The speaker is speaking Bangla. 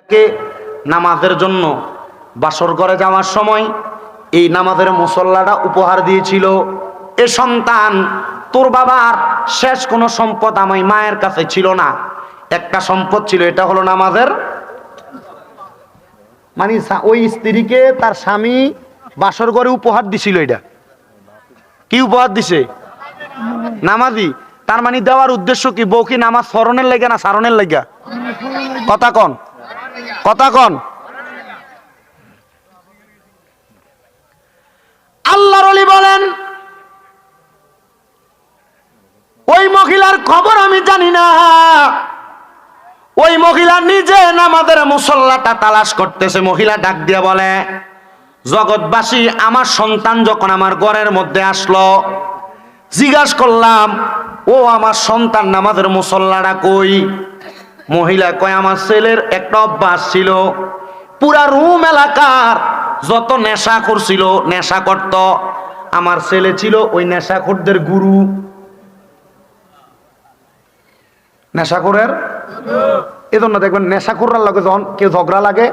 কে নামাজের জন্য বাসর ঘরে যাওয়ার সময় এই নামাজের মুসল্লাটা উপহার দিয়েছিল। এ সন্তান, তোর বাবার শেষ কোনো সম্পদ আমার মায়ের কাছে ছিল না, একটা সম্পদ ছিল, এটা হলো নামাজের। মানে ওই স্ত্রীকে তার স্বামী বাসর ঘরে উপহার দিছিল। এটা কি উপহার দিছে? নামাজি। তার মানে দেওয়ার উদ্দেশ্য কি? বউ কি নামাজ স্মরণের লেগে না সারণের লেগা? কথা কন, কথা কন। আল্লাহর ওলি বলেন, ওই মহিলার খবর আমি জানি না। ওই মহিলা নিজে নামাজের মুসল্লাটা তালাশ করতেছে। মহিলা ডাক দিয়ে বলে, জগৎবাসী, আমার সন্তান যখন আমার ঘরের মধ্যে আসলো, জিজ্ঞাসা করলাম, ও আমার সন্তান নামাজের মুসল্লাটা কই? মহিলা কয়, আমার ছেলের একটা অভ্যাস ছিল, পুরা রুম এলাকার যত নেশাখোর ছিল নেশা করত, আমার ছেলে ছিল ওই নেশাখোরদের গুরু। নেশাখোরের এজন্য দেখবেন নেশাখোররা লাগে যখন কেউ ঝগড়া লাগে